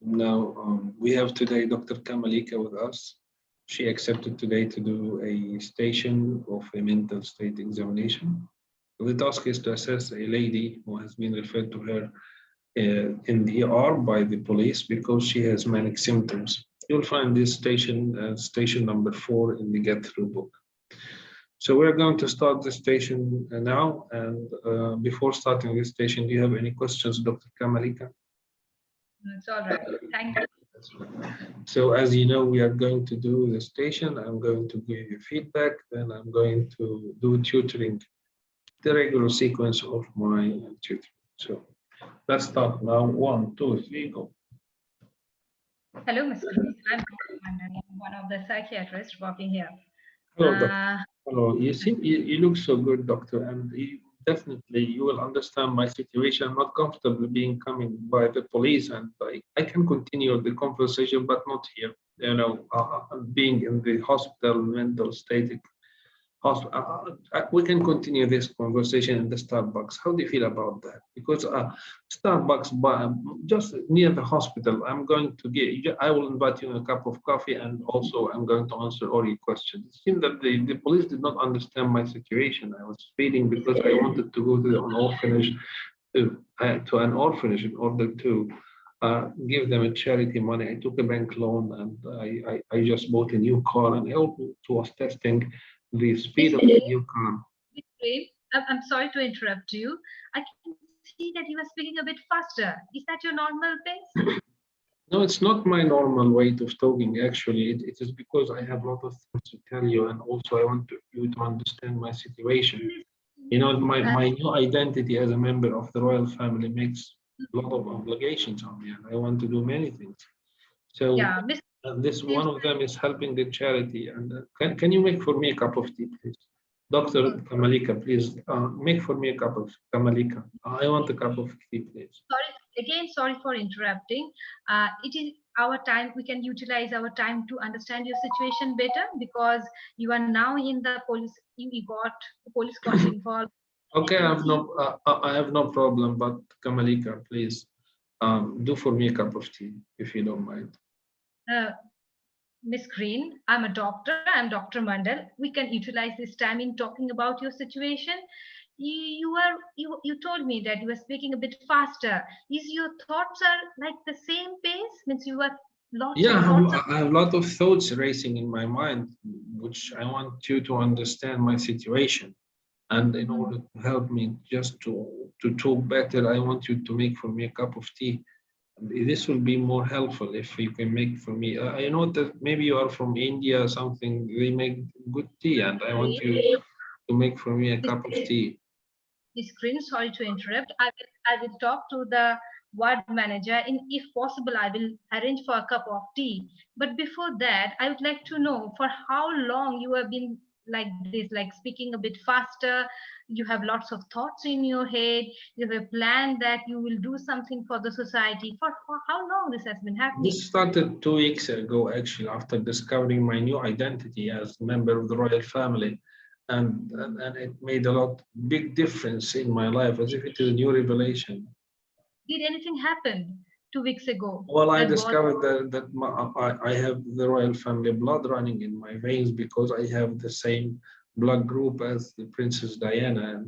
Now, we have today Dr. Kamalika with us. She accepted today to do a station of a mental state examination. The task is to assess a lady who has been referred to her in the ER by the police because she has manic symptoms. You'll find this station, station number 4 in the Get Through book. So we're going to start the station now. And before starting this station, do you have any questions, Dr. Kamalika? It's all right. Thank you. So as you know, we are going to do the station. I'm going to give you feedback, then I'm going to do tutoring, the regular sequence of my tutoring. So let's start now. 1, 2, 3, go. Hello, Mr. Green. I'm one of the psychiatrists working here. Hello, doctor. Hello. You look so good, doctor, and definitely you will understand my situation. I'm not comfortable being coming by the police, and I can continue the conversation, but not here. You know, being in the hospital, mental state. We can continue this conversation in the Starbucks. How do you feel about that? Because Starbucks, just near the hospital, I will invite you a cup of coffee, and also I'm going to answer all your questions. It seems that the police did not understand my situation. I was feeling because I wanted to go to an orphanage, to an orphanage in order to give them a charity money. I took a bank loan, and I just bought a new car, and I also was testing the speed of the new car. I'm sorry to interrupt you. I can see that you are speaking a bit faster. Is that your normal pace? No, it's not my normal way of talking. Actually, it is because I have a lot of things to tell you, and also I want you to understand my situation. You know, my new identity as a member of the royal family makes a lot of obligations on me, and I want to do many things. So yeah, this one of them is helping the charity. And can you make for me a cup of tea, please? Dr. Kamalika, please make for me a cup of Kamalika. I want a cup of tea, please. Sorry for interrupting. It is our time. We can utilize our time to understand your situation better because you are now in the police. The police got involved. Okay, I have no problem. But Kamalika, please do for me a cup of tea if you don't mind. Miss Green, I'm a doctor. I'm Dr. Mandal. We can utilize this time in talking about your situation. You told me that you were speaking a bit faster. Is your thoughts are like the same pace? Means you are lots of thoughts. I have a lot of thoughts racing in my mind, which I want you to understand my situation. And in order to help me just to talk better, I want you to make for me a cup of tea. This will be more helpful if you can make for me. I know that maybe you are from India or something. They make good tea, and I want you to make for me a cup of tea. Miss Green, sorry to interrupt. I will talk to the ward manager, and if possible, I will arrange for a cup of tea. But before that, I would like to know for how long you have been like this, like speaking a bit faster. You have lots of thoughts in your head. You have a plan that you will do something for the society. For how long this has been happening? This started 2 weeks ago, actually, after discovering my new identity as a member of the royal family. And it made a big difference in my life, as if it is a new revelation. Did anything happen 2 weeks ago? Well, I discovered that I have the royal family blood running in my veins because I have the same blood group as the Princess Diana,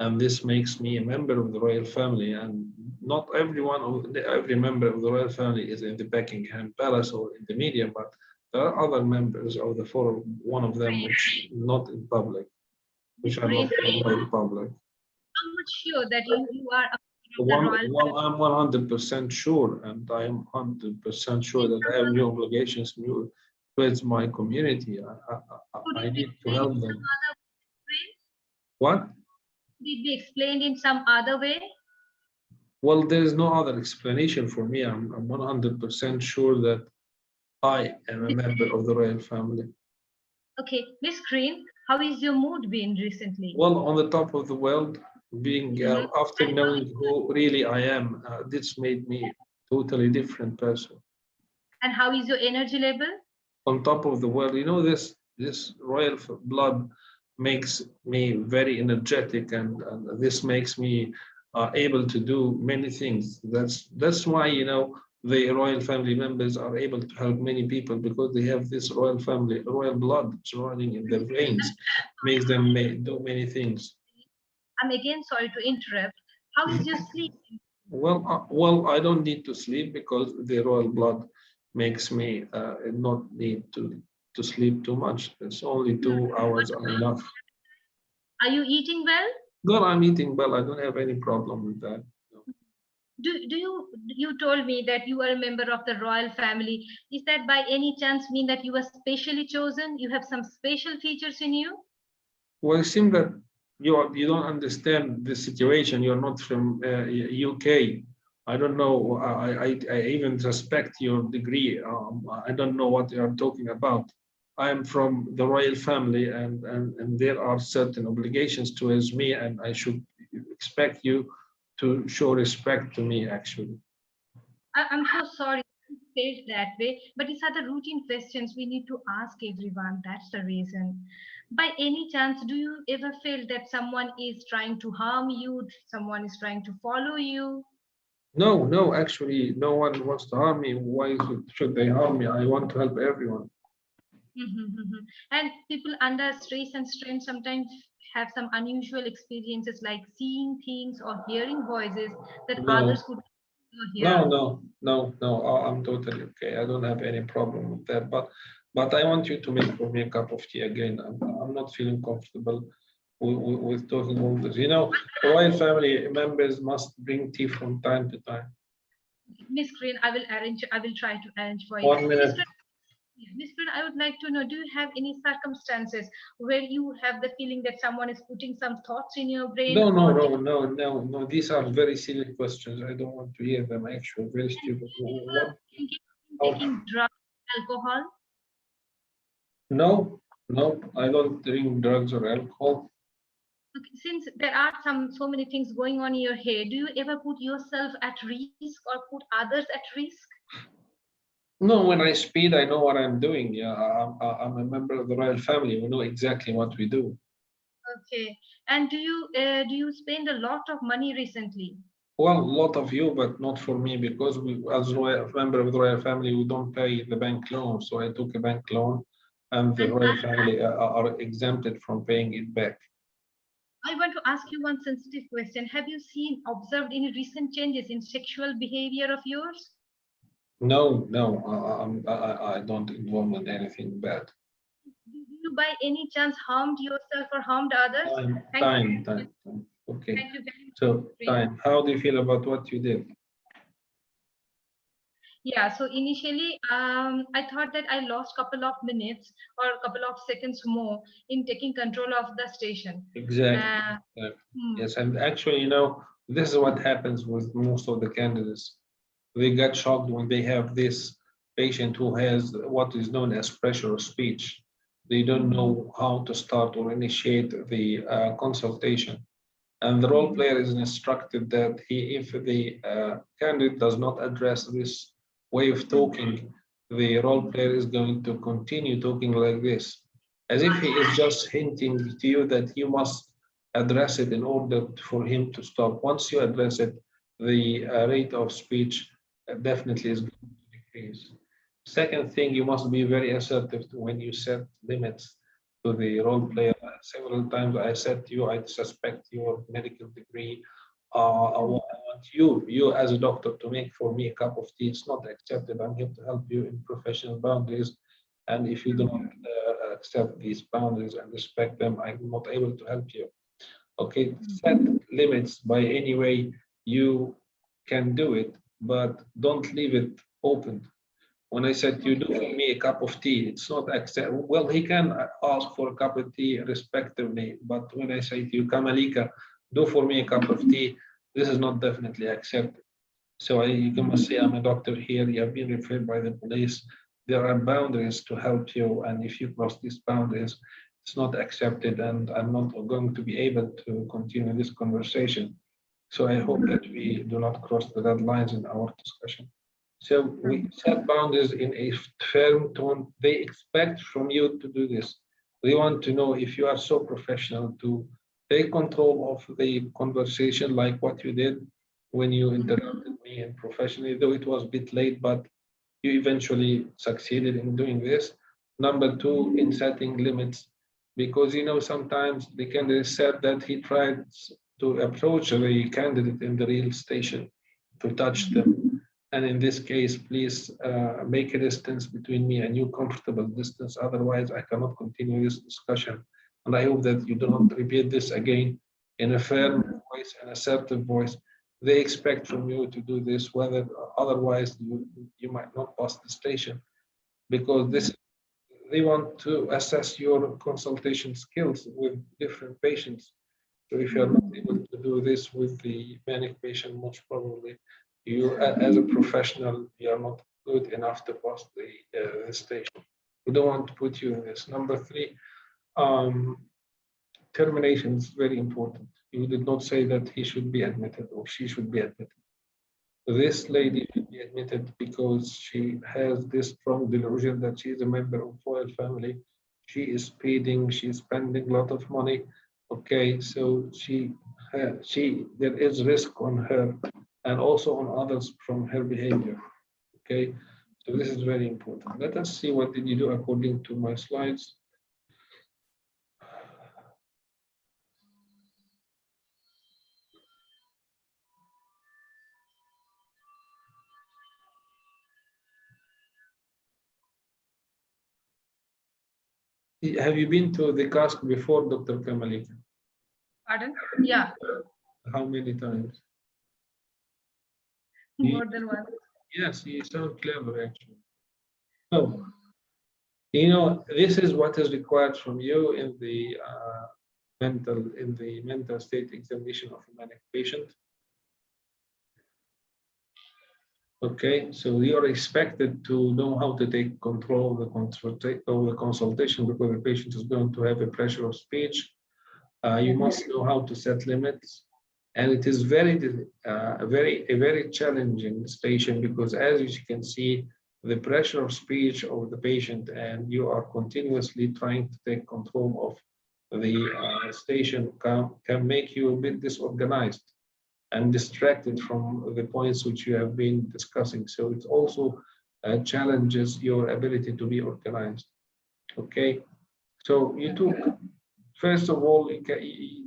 and this makes me a member of the royal family. And not every member of the royal family is in the Buckingham Palace or in the media, but there are other members of the forum, one of them which not in public, which are not in public. I'm not sure that you are I'm 100% sure, and I am 100% sure that I have new obligations towards my community. I need to help them. What? Did it be explained in some other way? Well, there is no other explanation for me. I'm 100% sure that I am a member of the royal family. Okay, Miss Green, how is your mood been recently? Well, on the top of the world, being after knowing who really I am, this made me a totally different person. And how is your energy level? On top of the world, you know, this royal blood makes me very energetic, and this makes me are able to do many things. That's why, you know, the royal family members are able to help many people, because they have this royal family, royal blood running in their veins, makes them do many things. I'm again sorry to interrupt. How is your sleep? Well, I don't need to sleep because the royal blood makes me not need to sleep too much. It's only Hmm. 2 hours are enough. Are you eating well? Well, I'm eating well. I don't have any problem with that. Do you told me that you are a member of the royal family? Is that by any chance mean that you were specially chosen? You have some special features in you? Well, it seems that you don't understand the situation. You're not from UK. I don't know. I even respect your degree. I don't know what you are talking about. I am from the royal family, and there are certain obligations towards me, and I should expect you to show respect to me, actually. I'm so sorry to say it that way, but these are the routine questions we need to ask everyone. That's the reason. By any chance, do you ever feel that someone is trying to harm you, someone is trying to follow you? No, no, actually, no one wants to harm me. Why should they harm me? I want to help everyone. And people under stress and strain sometimes have some unusual experiences like seeing things or hearing voices that others No, could never no, hear. no, no, no. I'm totally okay. I don't have any problem with that. But I want you to make for me a cup of tea again. I'm not feeling comfortable with talking all this. You know, royal family members must bring tea from time to time. Miss Green, I will try to arrange for you. 1 minute. Miss Green, I would like to know, do you have any circumstances where you have the feeling that someone is putting some thoughts in your brain No, no, or no, no, no, no. These are very silly questions. I don't want to hear them. Actually, very stupid. What? How? taking drugs, alcohol? No, no. I don't drink drugs or alcohol. Okay, since there are so many things going on in your head, do you ever put yourself at risk or put others at risk? No, when I speed, I know what I'm doing. Yeah, I'm a member of the royal family. We know exactly what we do. Okay. And do you spend a lot of money recently? Well, a lot of you, but not for me, because we, as royal member of the royal family, we don't pay the bank loan. So I took a bank loan, and the And royal family are exempted from paying it back. I want to ask you one sensitive question. Have you observed any recent changes in sexual behavior of yours? No, no, I don't involve in anything bad. Do you by any chance harmed yourself or harmed others? Time, Thank you. time, time, time. Okay. Thank you very much, So Prince. time. How do you feel about what you did? Yeah, so initially, I thought that I lost couple of minutes or a couple of seconds more in taking control of the station. Exactly. Uh, Exactly. hmm, Yes, and actually, you know, this is what happens with most of the candidates. They get shocked when they have this patient who has what is known as pressure of speech. They don't hmm, know how to start or initiate the consultation. And the role hmm, player is instructed that if the candidate does not address this way of hmm, talking, the role hmm, player is going to continue talking like this, as if he is just hinting to you that you must address it in order for him to stop. Once you address it, the rate of speech definitely is going to decrease. Second thing, you must be very assertive when you set limits to the role player. Several times I said to you, I suspect your medical degree. hmm, I want you as a doctor to make for me a cup of tea. It's not accepted. I'm here to help you in professional boundaries. And if you do not hmm, accept these boundaries and respect them, I'm not able to help you. Okay, hmm, set limits by any way you can do it, but don't leave it open. When I said you okay. do for me a cup of tea, it's not accept. Well, he can ask for a cup of tea respectively, but when I say to you, Kamalika, do for me a cup of tea, this is not definitely accepted. So you must say, I'm a doctor here. You have been referred by the police. There are boundaries to help you, and if you cross these boundaries, it's not accepted, and I'm not going to be able to continue this conversation. So I hope that we do not cross the red lines in our discussion. So we set boundaries in a firm tone. They expect from you to do this. They want to know if you are so professional to Take control of the conversation like what you did when you interrupted me and professionally, though it was a bit late, but you eventually succeeded in doing this. Number two, in setting limits, because sometimes the candidate said that he tried to approach the candidate in the real station to touch them. And in this case, please make a distance between me and you, comfortable distance. Otherwise, I cannot continue this discussion. And I hope that you do not repeat this again in a firm voice and assertive voice. They expect from you to do this, whether otherwise you might not pass the station, because they want to assess your consultation skills with different patients. So if you're not able to do this with the manic patient, most probably you, as a professional, you are not good enough to pass the station. We don't want to put you in this. Number three, termination is very important. You did not say that he should be admitted or she should be admitted. This lady should be admitted because she has this strong delusion that she is a member of royal family. She is speeding, she's spending a lot of money. Okay, so there is risk on her and also on others from her behavior. Okay, so this is very important. Let us see what did you do according to my slides. Have you been to the cask before, Dr. Kamalika? Pardon? Yeah. How many times? More than one. Yes, you sound clever actually. So, this is what is required from you in the mental state examination of a manic patient. Okay, so you are expected to know how to take control of the consultation because the patient is going to have a pressure of speech. You must know how to set limits, and it is a very challenging station because, as you can see, the pressure of speech of the patient, and you are continuously trying to take control of the station can make you a bit disorganized and distracted from the points which you have been discussing. So it also challenges your ability to be organized. Okay, so you took, first of all,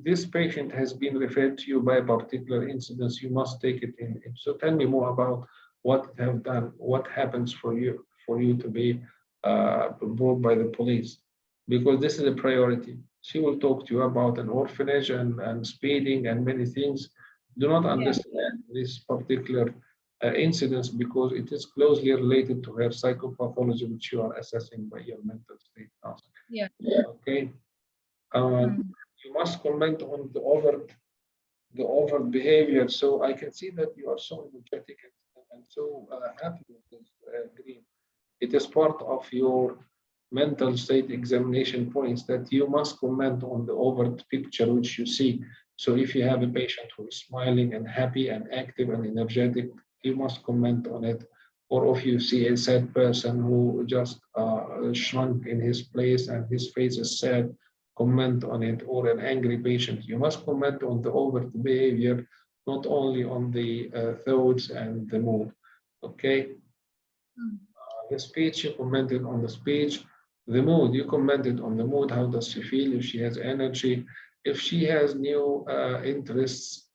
this patient has been referred to you by a particular incident. You must take it in. So tell me more about what you have done, what happens for you to be brought by the police, because this is a priority. She will talk to you about an orphanage and speeding and many things. Do not understand this particular incidents because it is closely related to her psychopathology, which you are assessing by your mental state task. Yeah. Okay. You must comment on the overt behavior. So I can see that you are so energetic and so happy with this green. It is part of your mental state examination points that you must comment on the overt picture which you see. So if you have a patient who is smiling and happy and active and energetic, you must comment on it. Or if you see a sad person who just shrunk in his place and his face is sad, comment on it. Or an angry patient, you must comment on the overt behavior, not only on the thoughts and the mood. Okay. The speech, you commented on the speech. The mood, you commented on the mood. How does she feel? If she has energy, if she has new interests,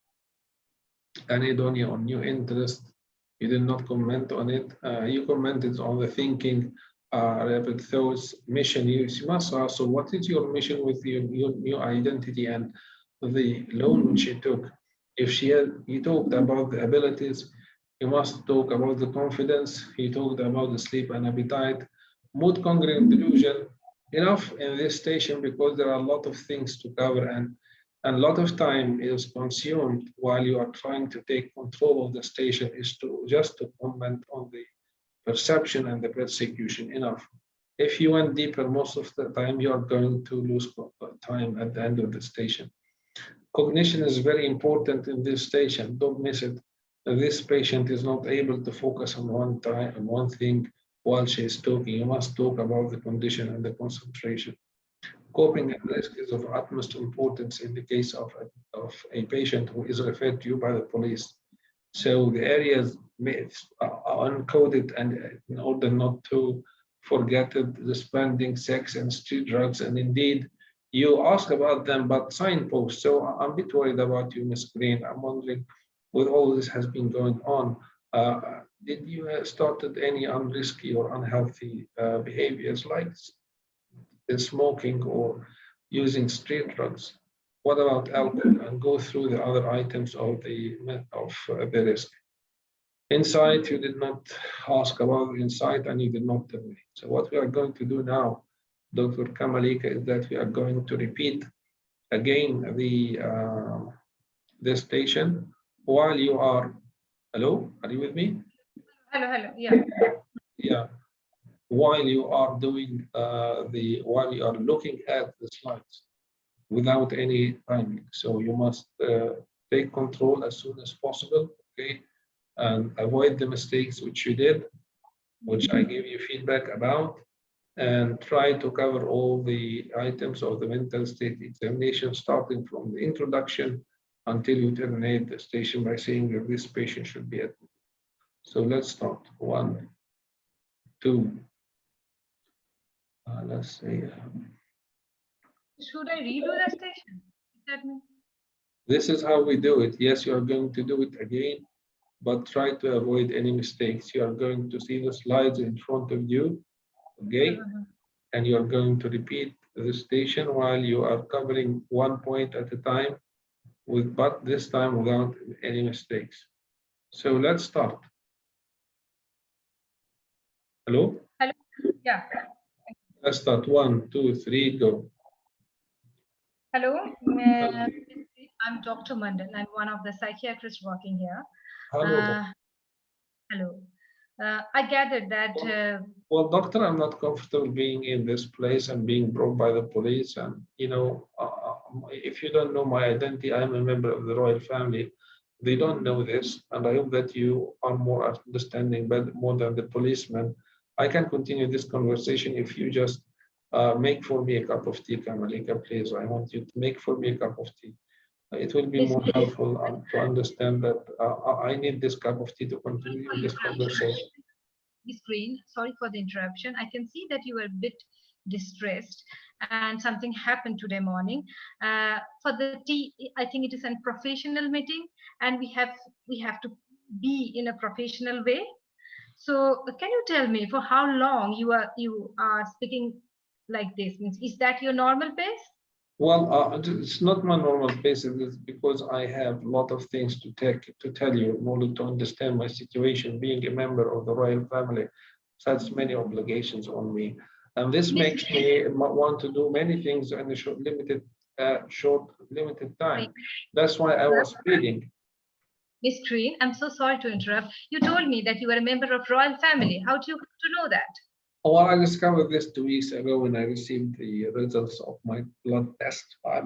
anhedonia or new interest, you did not comment on it. You commented on the thinking, rapid thoughts, mission. You must also, what is your mission with your new identity and the loan which you took? If she had, you talked about the abilities, you must talk about the confidence. He talked about the sleep and appetite, mood congruent delusion. Enough in this station because there are a lot of things to cover and a lot of time is consumed while you are trying to take control of the station is to just to comment on the perception and the persecution. Enough. If you went deeper, most of the time you are going to lose time at the end of the station. Cognition is very important in this station. Don't miss it. This patient is not able to focus on one thing while she is talking. You must talk about the condition and the concentration. Coping and risk is of utmost importance in the case of a patient who is referred to you by the police. So the areas are encoded, and in order not to forget it, the spending, sex, and street drugs. And indeed, you ask about them, but signposts. So I'm a bit worried about you, Ms. Green. I'm wondering, with all this has been going on, did you started any unrisky or unhealthy behaviors like smoking or using street drugs? What about alcohol? And go through the other items of the risk. Insight, you did not ask about the insight and you did not tell me. So what we are going to do now, Dr. Kamalika, is that we are going to repeat again the station while you are, hello, are you with me? Hello, yeah. Yeah, while you are doing while you are looking at the slides without any timing. So you must take control as soon as possible, okay? And avoid the mistakes which you did, which I gave you feedback about, and try to cover all the items of the mental state examination, starting from the introduction until you terminate the station by saying that this patient should be admitted. So let's start. 1, 2, let's say, Should I redo the station? Is that me? this is how we do it. Yes, you are going to do it again, but try to avoid any mistakes. You are going to see the slides in front of you, okay? And you are going to repeat the station while you are covering one point at a time, but this time without any mistakes. So let's start. Hello? Hello, yeah. Let's start. 1, 2, 3, go. Hello, I'm Dr. Mandal. I'm one of the psychiatrists working here. Hello. Hello. I gathered that. Well, doctor, I'm not comfortable being in this place and being brought by the police. And, if you don't know my identity, I'm a member of the royal family. They don't know this. And I hope that you are more understanding, but more than the policeman. I can continue this conversation if you just make for me a cup of tea, Kamalika, please. I want you to make for me a cup of tea. It will be more helpful to understand that I need this cup of tea to continue this conversation. Screen. Sorry for the interruption. I can see that you were a bit distressed and something happened today morning. For the tea, I think it is a professional meeting and we have to be in a professional way. So can you tell me for how long you are speaking like this? Means is that your normal pace? Well, it's not my normal pace. It is because I have a lot of things to tell you in order to understand my situation. Being a member of the royal family, such many obligations on me, and this makes me want to do many things in a short limited time. That's why I was speeding. Miss Green, I'm so sorry to interrupt. You told me that you were a member of royal family. How do you come to know that? Well, I discovered this 2 weeks ago when I received the results of my blood test. I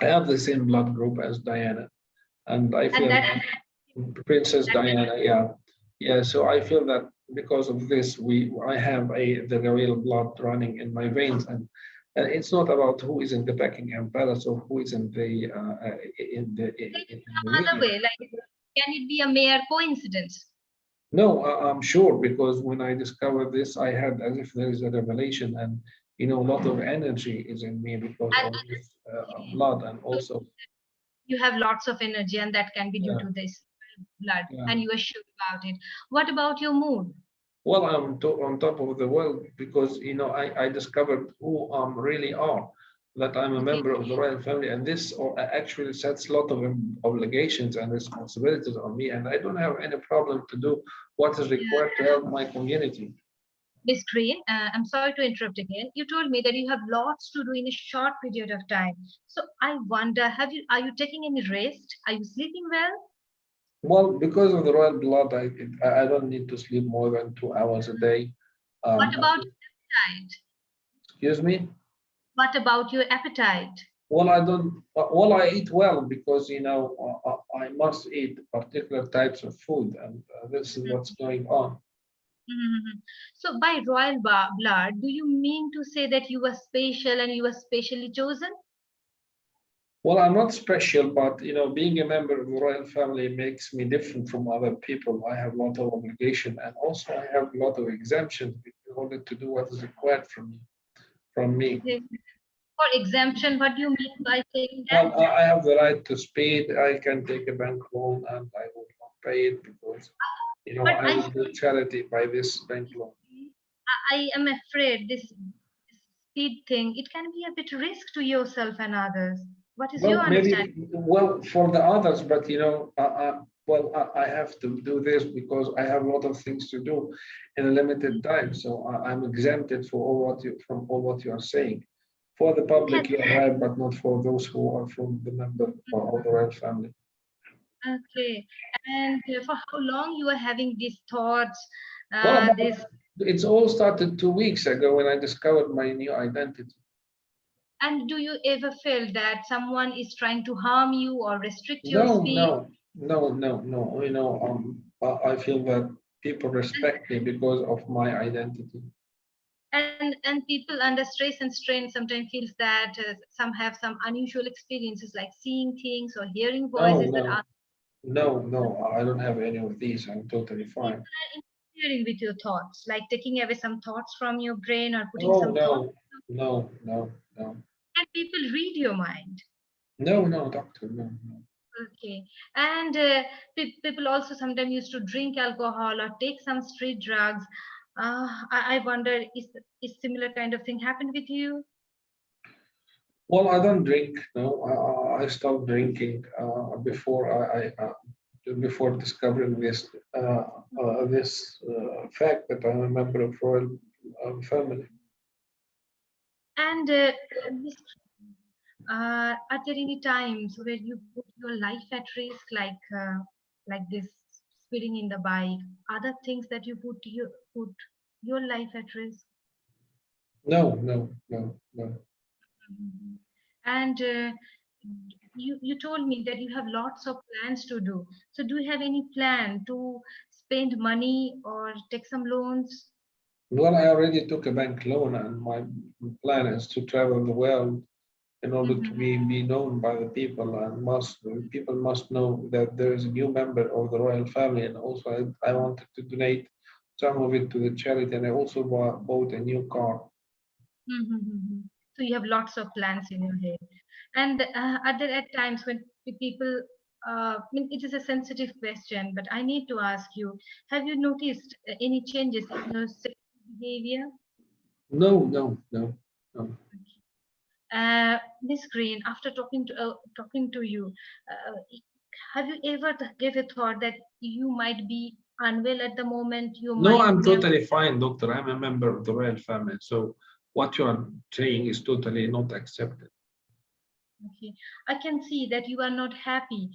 have the same blood group as Diana, and I feel that Princess Diana, yeah, yeah. So I feel that because of this, I have the royal blood running in my veins, and it's not about who is in the Buckingham Palace or who is in the Other way, like can it be a mere coincidence? No, I'm sure, because when I discovered this, I had as if there is a revelation, and a lot of energy is in me because of this blood, and also You have lots of energy, and that can be due yeah, to this blood, yeah. and you are sure about it. What about your mood? Well, I'm on top of the world because I discovered who I really are, that I'm a member of the royal family, and this actually sets a lot of obligations and responsibilities on me, and I don't have any problem to do what is required to help my community. Miss Green, I'm sorry to interrupt again. You told me that you have lots to do in a short period of time. So I wonder, are you taking any rest? Are you sleeping well? Well, because of the royal blood, I don't need to sleep more than 2 hours a day. What about your appetite? Excuse me? What about your appetite? Well, I don't. Well, I eat well because I must eat particular types of food, and this is what's going on. Mhm. So by royal blood, do you mean to say that you were special and you were specially chosen? Well, I'm not special, but being a member of the royal family makes me different from other people. I have a lot of obligation, and also I have a lot of exemptions in order to do what is required from me. Okay. For exemption, what do you mean by saying that? Well, I have the right to speed. I can take a bank loan, and I will not pay it because But I will do charity by this bank loan. I am afraid this speed thing, it can be a bit risk to yourself and others. What is your Well, understanding? maybe, well, for the others, but well, I have to do this because I have a lot of things to do in a limited time. So I'm exempted for from all what you are saying. For the Okay. public, you're right, but not for those who are from the member of the royal family. Okay. And for how long you are having these thoughts, Well, this, it's all started 2 weeks ago when I discovered my new identity. and do you ever feel that someone is trying to harm you or restrict your No, speed? no. I feel that people respect me because of my identity. And people under stress and strain sometimes feels that some have some unusual experiences like seeing things or hearing No, voices that are no, no. I don't have any of these. I'm totally fine. interfering with your thoughts, like taking away some thoughts from your brain or putting Oh, some thoughts. no. And people read your mind. No, doctor, no. Okay. And people also sometimes used to drink alcohol or take some street drugs. I wonder, is similar kind of thing happened with you? Well, I don't drink. No, I stopped drinking before discovering this fact that I'm a member of royal family. And are there any times where you put your life at risk, like this speeding in the bike? Other things that you put your life at risk? No. Mhm. And you told me that you have lots of plans to do. So do you have any plan to spend money or take some loans? Well, I already took a bank loan, and my plan is to travel the world in order to Mhm. be known by the people, and people must know that there is a new member of the royal family. And also, I wanted to donate some of it to the charity, and I also bought a new car. Mhm. So you have lots of plans in your head. And are there at times when people, I mean, it is a sensitive question, but I need to ask you, have you noticed any changes in your sexual behavior? No. Miss Green, after talking to you, uh, have you ever gave a thought that you might be unwell at the moment? You No, might I'm be. totally fine, doctor. I'm a member of the royal family. So what you are saying is totally not accepted. Okay. I can see that you are not happy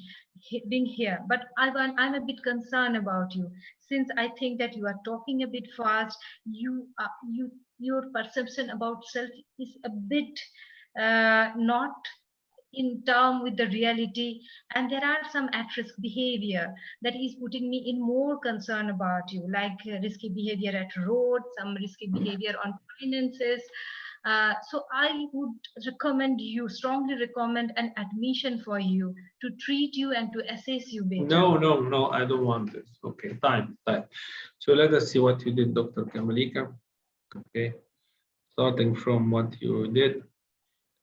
being here, but I'm a bit concerned about you since I think that you are talking a bit fast. Your perception about self is a bit not in term with the reality, and there are some at-risk behavior that is putting me in more concern about you, like risky behavior at road, some risky behavior on finances. So I would recommend you, strongly recommend an admission for you to treat you and to assess you better. No. I don't want this. Okay, time. So let us see what you did, Dr. Kamalika. Okay, starting from what you did.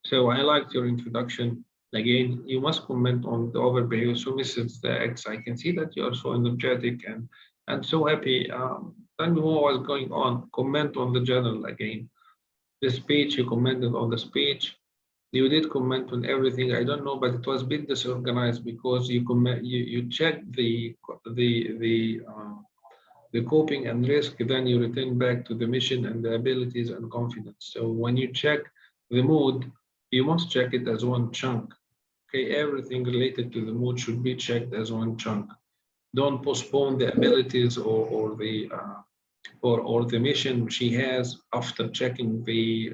So I liked your introduction. Again, you must comment on the overview. So Mrs. X, I can see that you are so energetic and so happy. Tell me more what's going on. Comment on the journal again. The speech, you commented on the speech. You did comment on everything. I don't know, but it was a bit disorganized because you checked the coping and risk, then you return back to the mission and the abilities and confidence. So when you check the mood, you must check it as one chunk. Okay, everything related to the mood should be checked as one chunk. Don't postpone the abilities or the mission she has after checking the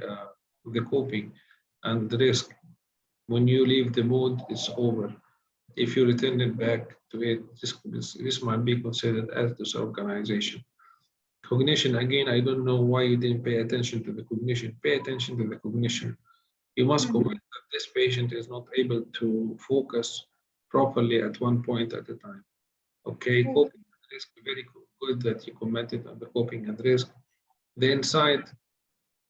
coping and the risk. When you leave the mood, it's over. If you return it back to it, this might be considered as disorganization. Cognition, again, I don't know why you didn't pay attention to the cognition. Pay attention to the cognition. You must commit that this patient is not able to focus properly at one point at a time. Okay, coping and risk, very good that you commented on the coping and risk. The insight,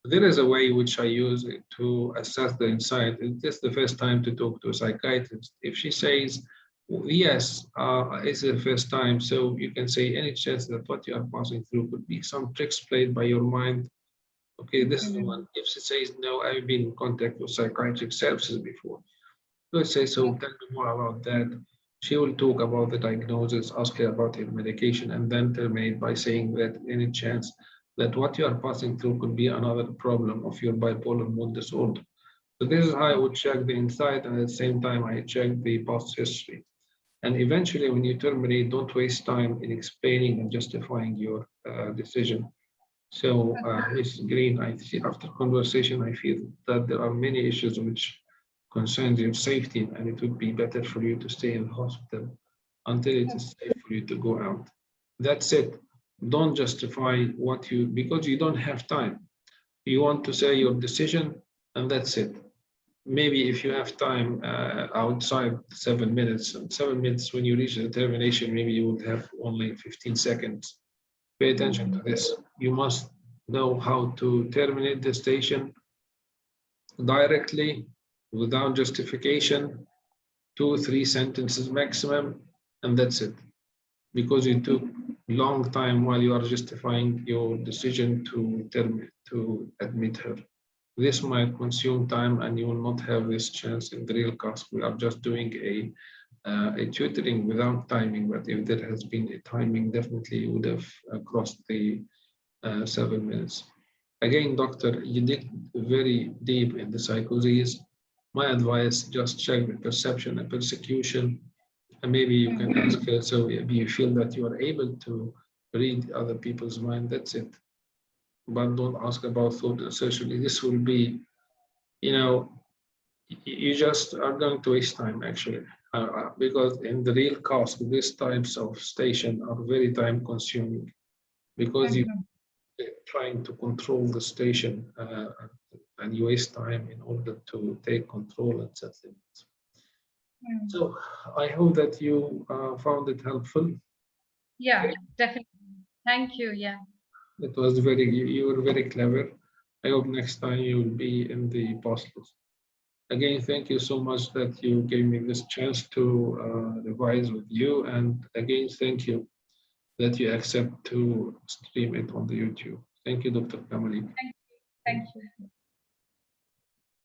there is a way which I use it to assess the insight. It's just the first time to talk to a psychiatrist. If she says, yes, it's the first time, so you can say any chance that what you are passing through could be some tricks played by your mind. Okay, this is the one. If she says, no, I've been in contact with psychiatric services before. Let's say, so tell me more about that. She will talk about the diagnosis, ask her about her medication, and then terminate by saying that any chance that what you are passing through could be another problem of your bipolar mood disorder. So this is how I would check the insight, and at the same time, I check the past history. And eventually, when you terminate, don't waste time in explaining and justifying your decision. So, Ms. Green, I see after conversation, I feel that there are many issues which concerns your safety, and it would be better for you to stay in the hospital until it is safe for you to go out. That's it. Don't justify what you, because you don't have time. You want to say your decision, and that's it. Maybe if you have time outside 7 minutes, 7 minutes when you reach the termination, maybe you would have only 15 seconds. Pay attention to this. You must know how to terminate the station directly without justification, 2 or 3 sentences maximum, and that's it. Because you took long time while you are justifying your decision to terminate, to admit her. This might consume time, and you will not have this chance in the real class. We are just doing a tutoring without timing, but if there has been a timing, definitely you would have crossed the 7 minutes. Again, doctor, you dig very deep in the psychoses. My advice, just check the perception and persecution, and maybe you can ask her, so if you feel that you are able to read other people's mind, that's it. But don't ask about thought essentially. This will be, you know, you just are going to waste time actually, because in the real cost, these types of station are very time consuming because you trying to control the station and you waste time in order to take control and set limits. So I hope that you found it helpful. Yeah, definitely. Thank you. Yeah. It was very, you were very clever. I hope next time you will be in the post list. Again, thank you so much that you gave me this chance to revise with you. And again, thank you that you accept to stream it on the YouTube. Thank you, Dr. Kamali. Thank you. Thank you.